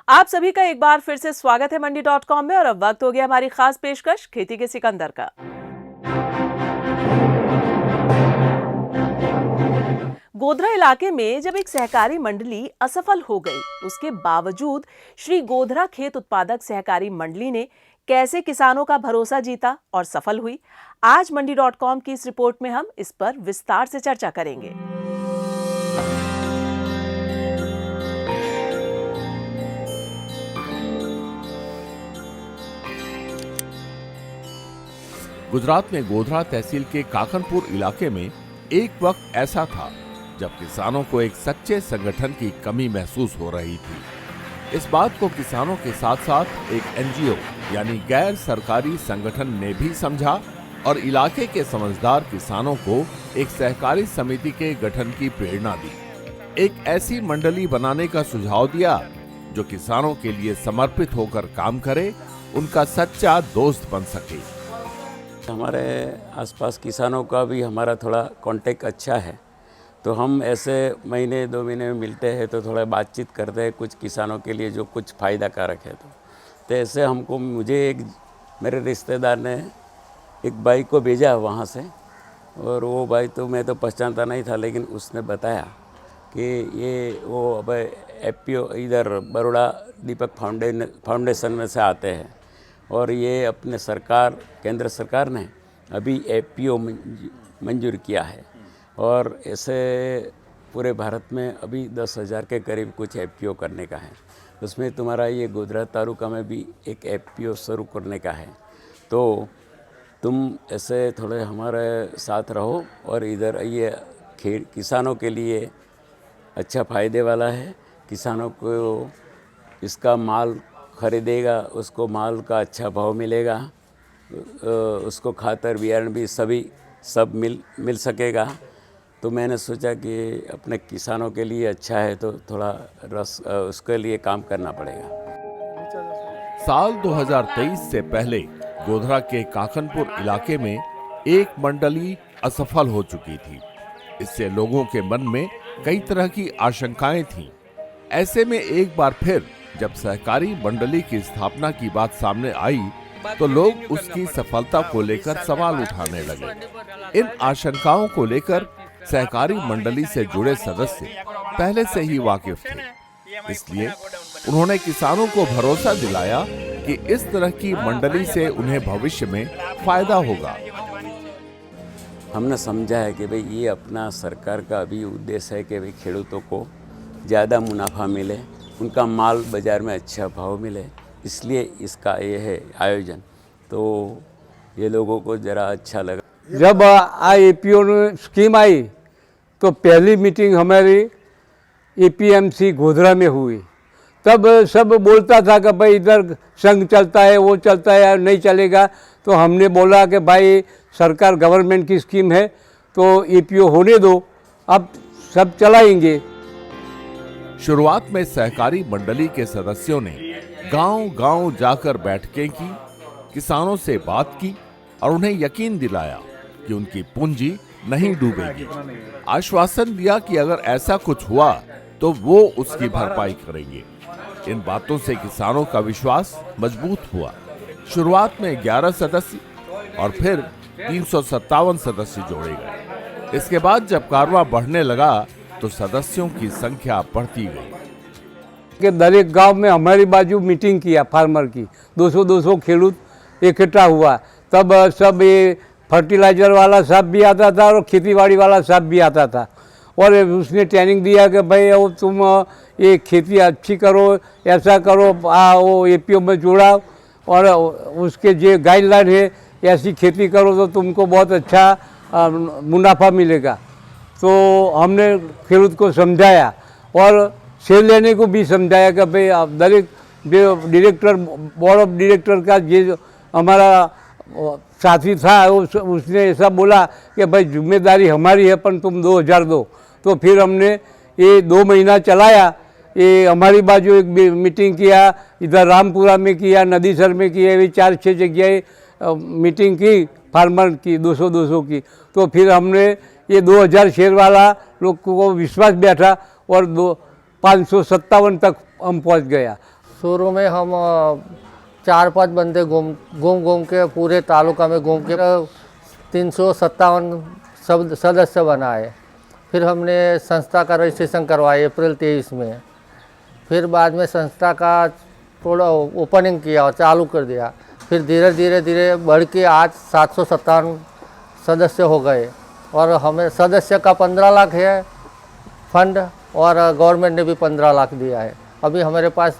आप सभी का एक बार फिर से स्वागत है मंडी.com में और अब वक्त हो गया हमारी खास पेशकश खेती के सिकंदर का। गोधरा इलाके में जब एक सहकारी मंडली असफल हो गई, उसके बावजूद श्री गोधरा खेत उत्पादक सहकारी मंडली ने कैसे किसानों का भरोसा जीता और सफल हुई, आज मंडी.com की इस रिपोर्ट में हम इस पर विस्तार से चर्चा करेंगे। गुजरात में गोधरा तहसील के काकनपुर इलाके में एक वक्त ऐसा था जब किसानों को एक सच्चे संगठन की कमी महसूस हो रही थी। इस बात को किसानों के साथ साथ एक एनजीओ यानी गैर सरकारी संगठन ने भी समझा और इलाके के समझदार किसानों को एक सहकारी समिति के गठन की प्रेरणा दी। एक ऐसी मंडली बनाने का सुझाव दिया जो किसानों के लिए समर्पित होकर काम करे, उनका सच्चा दोस्त बन सके। हमारे आसपास किसानों का भी हमारा थोड़ा कांटेक्ट अच्छा है, तो हम ऐसे महीने 2 महीने में मिलते हैं तो थोड़ा बातचीत करते हैं कुछ किसानों के लिए जो कुछ फ़ायदा कारक है। तो ऐसे मुझे एक मेरे रिश्तेदार ने एक भाई को भेजा वहाँ से, और वो भाई तो मैं तो पहचानता नहीं था, लेकिन उसने बताया कि वो अब एफपीओ इधर बड़ौदा दीपक फाउंडेशन में से आते हैं और ये अपने केंद्र सरकार ने अभी एफपीओ मंजूर किया है और ऐसे पूरे भारत में अभी 10,000 के करीब कुछ एफपीओ करने का है। उसमें तुम्हारा ये गोधरा तालुका में भी एक एफपीओ शुरू करने का है, तो तुम ऐसे थोड़े हमारे साथ रहो और इधर ये किसानों के लिए अच्छा फ़ायदे वाला है। किसानों को इसका माल खरीदेगा, उसको माल का अच्छा भाव मिलेगा, उसको खातर बियारण भी सब मिल सकेगा। तो मैंने सोचा कि अपने किसानों के लिए अच्छा है तो थोड़ा उसके लिए काम करना पड़ेगा। साल 2023 से पहले गोधरा के काकनपुर इलाके में एक मंडली असफल हो चुकी थी। इससे लोगों के मन में कई तरह की आशंकाएं थीं। ऐसे में एक बार फिर जब सहकारी मंडली की स्थापना की बात सामने आई तो लोग उसकी सफलता को लेकर सवाल उठाने लगे। इन आशंकाओं को लेकर सहकारी मंडली से जुड़े सदस्य पहले से ही वाकिफ थे, इसलिए उन्होंने किसानों को भरोसा दिलाया कि इस तरह की मंडली से उन्हें भविष्य में फायदा होगा। हमने समझा है कि भाई ये अपना सरकार का अभी उद्देश्य है कि भाई खेडूतों को ज़्यादा मुनाफा मिले, उनका माल बाज़ार में अच्छा भाव मिले, इसलिए इसका ये है आयोजन। तो ये लोगों को ज़रा अच्छा लगा। जब एपीओ स्कीम आई तो पहली मीटिंग हमारी एपीएमसी गोधरा में हुई। तब सब बोलता था कि भाई इधर संघ चलता है, वो चलता है, नहीं चलेगा। तो हमने बोला कि भाई सरकार गवर्नमेंट की स्कीम है तो एपीओ होने दो, अब सब चलाएंगे। शुरुआत में सहकारी मंडली के सदस्यों ने गांव-गांव जाकर बैठकें की, किसानों से बात की और उन्हें यकीन दिलाया कि उनकी पूंजी नहीं डूबेगी। आश्वासन दिया कि अगर ऐसा कुछ हुआ तो वो उसकी भरपाई करेंगे। इन बातों से किसानों का विश्वास मजबूत हुआ। शुरुआत में 11 सदस्य और फिर 357 सदस्य जोड़े गए। इसके बाद जब कारवां बढ़ने लगा तो सदस्यों की संख्या बढ़ती गई। कि दरेक गांव में हमारी बाजू मीटिंग किया फार्मर की, 200 खेडूत इकट्ठा हुआ। तब सब ये फर्टिलाइजर वाला साहब भी आता था और खेतीबाड़ी वाला साहब भी आता था और उसने ट्रेनिंग दिया कि भाई वो तुम ये खेती अच्छी करो, ऐसा करो, वो एपीओ में जोड़ाओ और उसके जो गाइडलाइन है ऐसी खेती करो तो तुमको बहुत अच्छा मुनाफा मिलेगा। तो हमने खेडूत को समझाया और शेयर लेने को भी समझाया कि भाई दरेक डायरेक्टर बोर्ड ऑफ डायरेक्टर का जो हमारा साथी था उसने ऐसा बोला कि भाई जिम्मेदारी हमारी है पर तुम 2,000 दो। तो फिर हमने ये 2 महीना चलाया। ये हमारी बाजू एक मीटिंग किया, इधर रामपुरा में किया, नदीसर में किया, ये 4-6 जगह मीटिंग की फार्मर की 200 की। तो फिर हमने ये 2,000 शेयर वाला लोग को विश्वास बैठा और 557 तक हम पहुंच गया। शुरू में हम 4-5 बंदे घूम के पूरे तालुका में घूम के 357 सदस्य बनाए। फिर हमने संस्था का रजिस्ट्रेशन करवाया अप्रैल 23 में। फिर बाद में संस्था का थोड़ा ओपनिंग किया और चालू कर दिया। फिर धीरे धीरे बढ़ के आज 757 सदस्य हो गए और हमें सदस्य का 15 लाख है फंड और गवर्नमेंट ने भी 15 लाख दिया है। अभी हमारे पास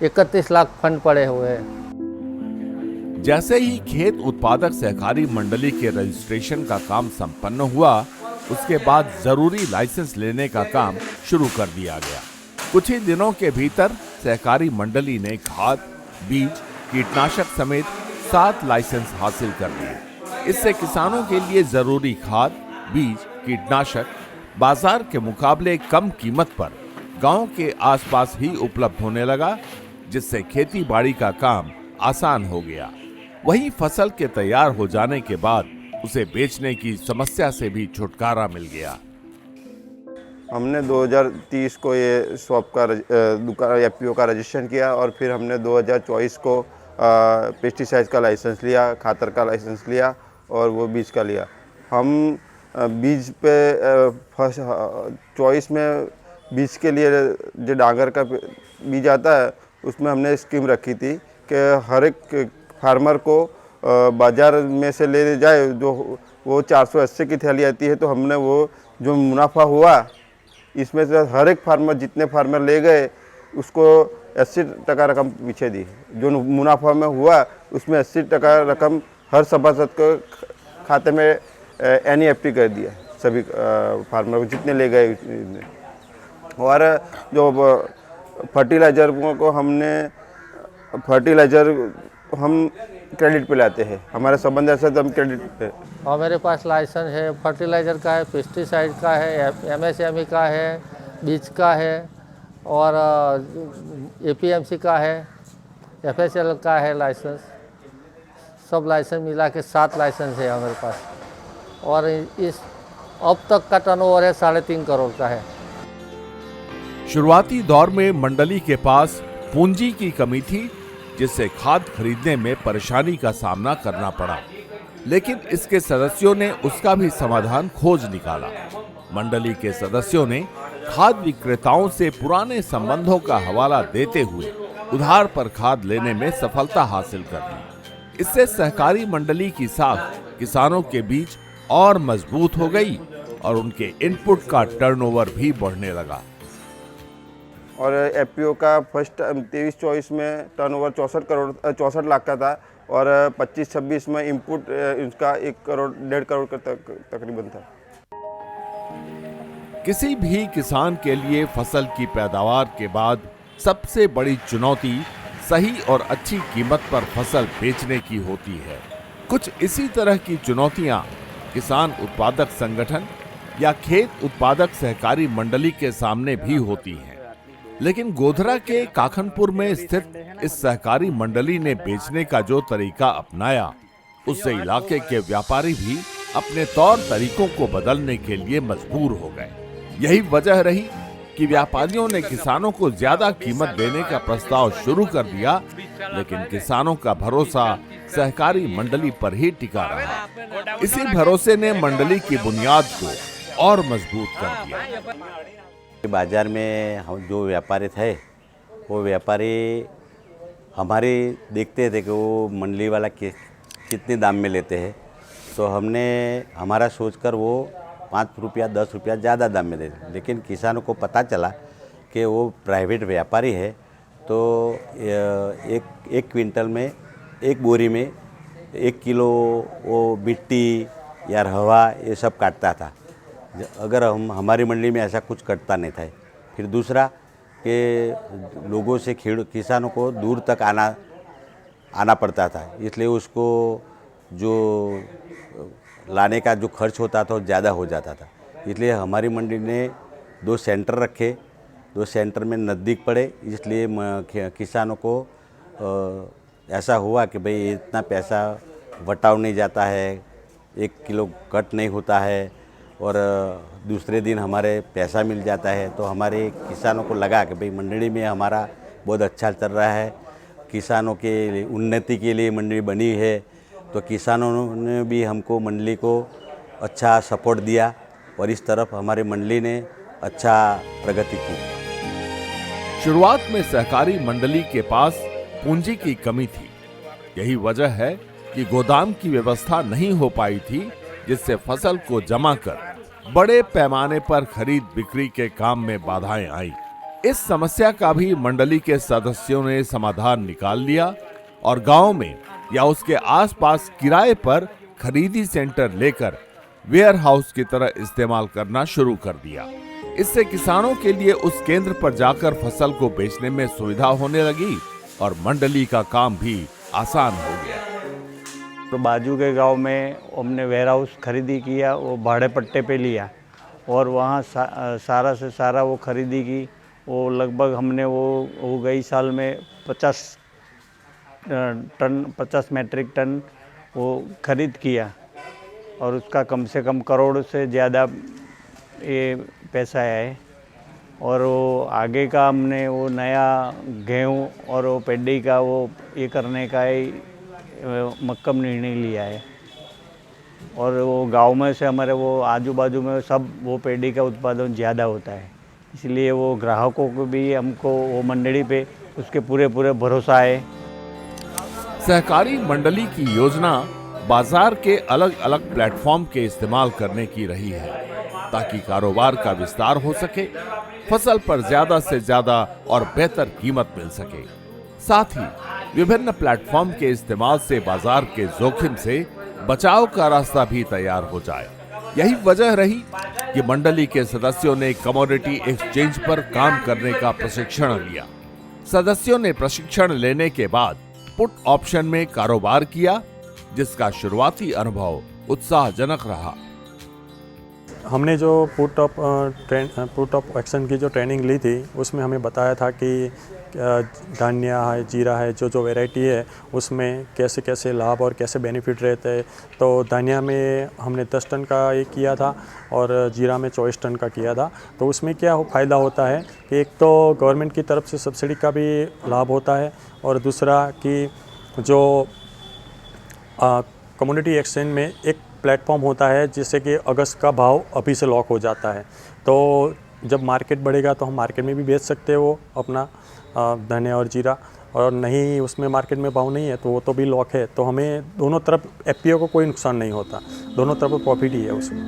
31 लाख फंड पड़े हुए हैं। जैसे ही खेत उत्पादक सहकारी मंडली के रजिस्ट्रेशन का काम संपन्न हुआ, उसके बाद जरूरी लाइसेंस लेने का काम शुरू कर दिया गया। कुछ ही दिनों के भीतर सहकारी मंडली ने खाद, बीज, कीटनाशक समेत 7 लाइसेंस हासिल कर लिए। इससे किसानों के लिए जरूरी खाद, बीज, कीटनाशक बाजार के मुकाबले कम कीमत पर गांव के आसपास ही उपलब्ध होने लगा, जिससे खेती बाड़ी का काम आसान हो गया। वहीं फसल के तैयार हो जाने के बाद उसे बेचने की समस्या से भी छुटकारा मिल गया। हमने 2030 को ये शॉप का दुकान एफपीओ का रजिस्ट्रेशन किया और फिर हमने 2024 को पेस्टिसाइड का लाइसेंस लिया, खातर का लाइसेंस लिया और वो बीज का लिया। हम बीज पे फर्स्ट चॉइस में बीज के लिए जो डांगर का बीज आता है उसमें हमने स्कीम रखी थी कि हर एक फार्मर को बाज़ार में से ले जाए, जो वो 480 की थैली आती है, तो हमने वो जो मुनाफा हुआ इसमें से हर एक फार्मर जितने फार्मर ले गए उसको 80% रकम पीछे दी। जो मुनाफा में हुआ उसमें 80% रकम हर सभासद को खाते में NEFT कर दिया सभी फार्मर को जितने ले गए। और जो फर्टिलाइज़र को फर्टिलाइज़र हम क्रेडिट पे लाते हैं, हमारे संबंध ऐसा तो हम क्रेडिट पे। और मेरे पास लाइसेंस है, फर्टिलाइज़र का है, पेस्टिसाइड का है, MSME का है, बीज का है और APMC का है, FSL का है लाइसेंस। सब लाइसेंस मिला के 7 लाइसेंस है हमारे पास और इस अब तक का टर्नओवर है 3.5 करोड़ का है। शुरुआती दौर में मंडली के पास पूंजी की कमी थी, जिससे खाद खरीदने में परेशानी का सामना करना पड़ा, लेकिन इसके सदस्यों ने उसका भी समाधान खोज निकाला। मंडली के सदस्यों ने खाद विक्रेताओं से पुराने संबंधों का हवाला देते हुए उधार पर खाद लेने में सफलता हासिल कर ली। इससे सहकारी मंडली की साख किसानों के बीच और मजबूत हो गई और उनके इनपुट का टर्नओवर भी बढ़ने लगा। और एफपीओ का फर्स्ट 23-24 में टर्नओवर 64 लाख का था और 25-26 में इनपुट इसका 1 करोड़ 1.5 करोड़ का तकरीबन था। किसी भी किसान के लिए फसल की पैदावार के बाद सबसे बड़ी चुनौती सही और अच्छी कीमत पर फसल बेचने की होती है। कुछ इसी तरह की चुनौतियां किसान उत्पादक संगठन या खेत उत्पादक सहकारी मंडली के सामने भी होती हैं। लेकिन गोधरा के काखनपुर में स्थित इस सहकारी मंडली ने बेचने का जो तरीका अपनाया, उससे इलाके के व्यापारी भी अपने तौर तरीकों को बदलने के लिए मजबूर हो गए। यही वजह रही कि व्यापारियों ने किसानों को ज्यादा कीमत देने का प्रस्ताव शुरू कर दिया, लेकिन किसानों का भरोसा सहकारी मंडली पर ही टिका रहा। इसी भरोसे ने मंडली की बुनियाद को और मजबूत कर दिया। बाजार में हम जो व्यापारी थे, वो व्यापारी हमारे देखते थे कि वो मंडली वाला कितने दाम में लेते हैं, तो हमने हमारा सोचकर वो 5 रुपया 10 रुपया ज़्यादा दाम में देते। लेकिन किसानों को पता चला कि वो प्राइवेट व्यापारी है, तो एक क्विंटल में, एक बोरी में 1 किलो वो मिट्टी या हवा ये सब काटता था। अगर हमारी मंडी में ऐसा कुछ कटता नहीं था। फिर दूसरा कि लोगों से किसानों को दूर तक आना पड़ता था, इसलिए उसको जो लाने का जो खर्च होता था वो ज़्यादा हो जाता था। इसलिए हमारी मंडी ने 2 सेंटर रखे, 2 सेंटर में नज़दीक पड़े, इसलिए किसानों को ऐसा हुआ कि भाई इतना पैसा बटाव नहीं जाता है, 1 किलो कट नहीं होता है और दूसरे दिन हमारे पैसा मिल जाता है। तो हमारे किसानों को लगा कि भाई मंडी में हमारा बहुत अच्छा चल रहा है। किसानों के लिए उन्नति के लिए मंडली बनी है, तो किसानों ने भी हमको मंडली को अच्छा सपोर्ट दिया और इस तरफ हमारी मंडली ने अच्छा प्रगति की। शुरुआत में सहकारी मंडली के पास पूंजी की कमी थी। यही वजह है कि गोदाम की व्यवस्था नहीं हो पाई थी, जिससे फसल को जमा कर बड़े पैमाने पर खरीद बिक्री के काम में बाधाएं आई। इस समस्या का भी मंडली के सदस्यों ने समाधान निकाल लिया और गांव में या उसके आसपास किराए पर खरीदी सेंटर लेकर वेयर हाउस की तरह इस्तेमाल करना शुरू कर दिया। इससे किसानों के लिए उस केंद्र पर जाकर फसल को बेचने में सुविधा होने लगी और मंडली का काम भी आसान हो गया। तो बाजू के गांव में हमने वेयर हाउस खरीदी किया, वो भाड़े पट्टे पे लिया और वहाँ सारा से सारा वो खरीदी की। वो लगभग हमने वो गई साल में 50 मैट्रिक टन वो खरीद किया और उसका कम से कम करोड़ से ज़्यादा ये पैसा है। और वो आगे का हमने वो नया गेहूँ और वो पेडी का वो ये करने का ही मक्कम निर्णय लिया है। और वो गांव में से हमारे वो आजू बाजू में सब वो पेडी का उत्पादन ज़्यादा होता है, इसलिए वो ग्राहकों को भी हमको वो मंडली पे उसके पूरे भरोसा है। सहकारी मंडली की योजना बाजार के अलग अलग प्लेटफॉर्म के इस्तेमाल करने की रही है, ताकि कारोबार का विस्तार हो सके, फसल पर ज्यादा से ज्यादा और बेहतर कीमत मिल सके। साथ ही विभिन्न प्लेटफॉर्म के इस्तेमाल से बाजार के जोखिम से बचाव का रास्ता भी तैयार हो जाए। यही वजह रही कि मंडली के सदस्यों ने कमोडिटी एक्सचेंज पर काम करने का प्रशिक्षण लिया। सदस्यों ने प्रशिक्षण लेने के बाद पुट ऑप्शन में कारोबार किया, जिसका शुरुआती अनुभव उत्साहजनक रहा। हमने जो पुट ऑफ एक्शन की जो ट्रेनिंग ली थी, उसमें हमें बताया था कि धान्य है, जीरा है, जो वैरायटी है उसमें कैसे कैसे लाभ और कैसे बेनिफिट रहते हैं। तो धान्य में हमने 10 टन का ये किया था और जीरा में 24 टन का किया था। तो उसमें क्या फ़ायदा होता है कि एक तो गवर्नमेंट की तरफ से सब्सिडी का भी लाभ होता है और दूसरा कि जो कम्युनिटी एक्सचेंज में एक प्लेटफॉर्म होता है जिससे कि अगस्त का भाव अभी से लॉक हो जाता है। तो जब मार्केट बढ़ेगा तो हम मार्केट में भी बेच सकते हैं वो अपना धनिया और जीरा, और नहीं उसमें मार्केट में भाव नहीं है तो वो तो भी लॉक है। तो हमें दोनों तरफ एफपीओ को कोई नुकसान नहीं होता, दोनों तरफ प्रॉफिट ही है उसमें।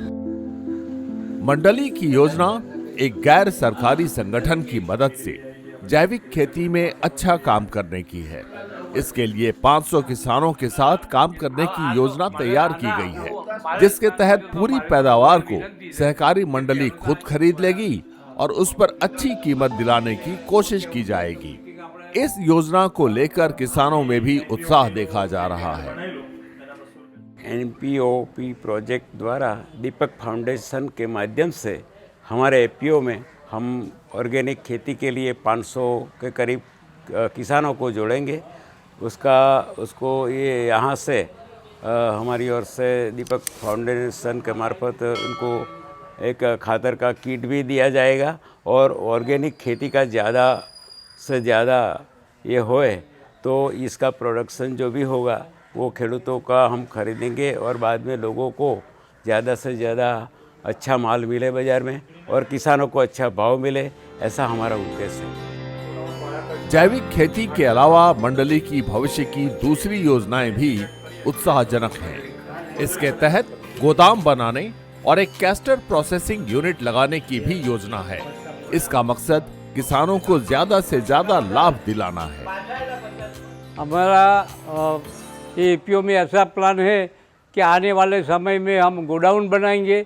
मंडली की योजना एक गैर सरकारी संगठन की मदद से जैविक खेती में अच्छा काम करने की है। इसके लिए 500 किसानों के साथ काम करने की योजना तैयार की गई है, जिसके तहत पूरी पैदावार को सहकारी मंडली खुद खरीद लेगी और उस पर अच्छी कीमत दिलाने की कोशिश की जाएगी। इस योजना को लेकर किसानों में भी उत्साह देखा जा रहा है। एनपीओपी प्रोजेक्ट द्वारा दीपक फाउंडेशन के माध्यम से हमारे एपीओ में हम ऑर्गेनिक खेती के लिए 500 के करीब किसानों को जोड़ेंगे। उसको ये यहाँ से हमारी ओर से दीपक फाउंडेशन के मार्फत उनको एक खातर का किट भी दिया जाएगा और ऑर्गेनिक खेती का ज़्यादा से ज़्यादा ये होए तो इसका प्रोडक्शन जो भी होगा वो खेडूतों का हम खरीदेंगे और बाद में लोगों को ज़्यादा से ज़्यादा अच्छा माल मिले बाज़ार में और किसानों को अच्छा भाव मिले, ऐसा हमारा उद्देश्य है। जैविक खेती के अलावा मंडली की भविष्य की दूसरी योजनाएं भी उत्साहजनक हैं। इसके तहत गोदाम बनाने और एक कैस्टर प्रोसेसिंग यूनिट लगाने की भी योजना है। इसका मकसद किसानों को ज्यादा से ज्यादा लाभ दिलाना है। हमारा एपीओ में ऐसा प्लान है कि आने वाले समय में हम गोडाउन बनाएंगे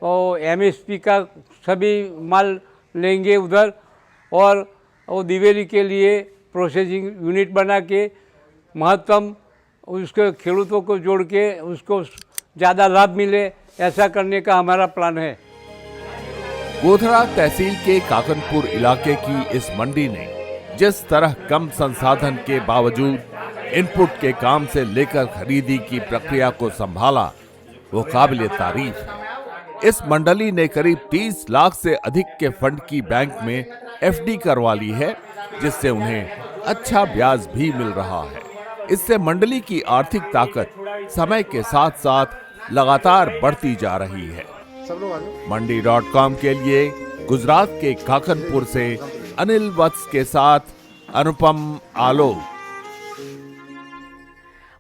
और एमएसपी का सभी माल लेंगे उधर, और वो दिवेली के लिए प्रोसेसिंग यूनिट बना के महत्तम उसके खेडूतों को जोड़ के उसको ज़्यादा लाभ मिले, ऐसा करने का हमारा प्लान है। गोधरा तहसील के काकनपुर इलाके की इस मंडी ने जिस तरह कम संसाधन के बावजूद इनपुट के काम से लेकर खरीदी की प्रक्रिया को संभाला, वो काबिले तारीफ है। इस मंडली ने करीब 30 लाख से अधिक के फंड की बैंक में एफडी करवा ली है जिससे उन्हें अच्छा ब्याज भी मिल रहा है। इससे मंडली की आर्थिक ताकत समय के साथ साथ लगातार बढ़ती जा रही है। मंडी.com के लिए गुजरात के काकनपुर से अनिल वत्स के साथ अनुपम आलोक।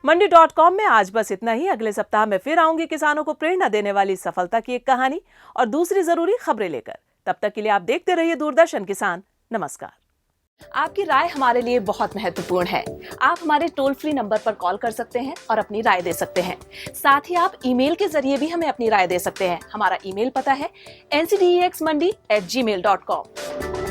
मंडी.com में आज बस इतना ही। अगले सप्ताह में फिर आऊंगी किसानों को प्रेरणा देने वाली सफलता की एक कहानी और दूसरी जरूरी खबरें लेकर। तब तक के लिए आप देखते रहिए दूरदर्शन किसान। नमस्कार। आपकी राय हमारे लिए बहुत महत्वपूर्ण है। आप हमारे टोल फ्री नंबर पर कॉल कर सकते हैं और अपनी राय दे सकते हैं। साथ ही आप ईमेल के जरिए भी हमें अपनी राय दे सकते हैं। हमारा ईमेल पता है ncdexmandi@gmail.com।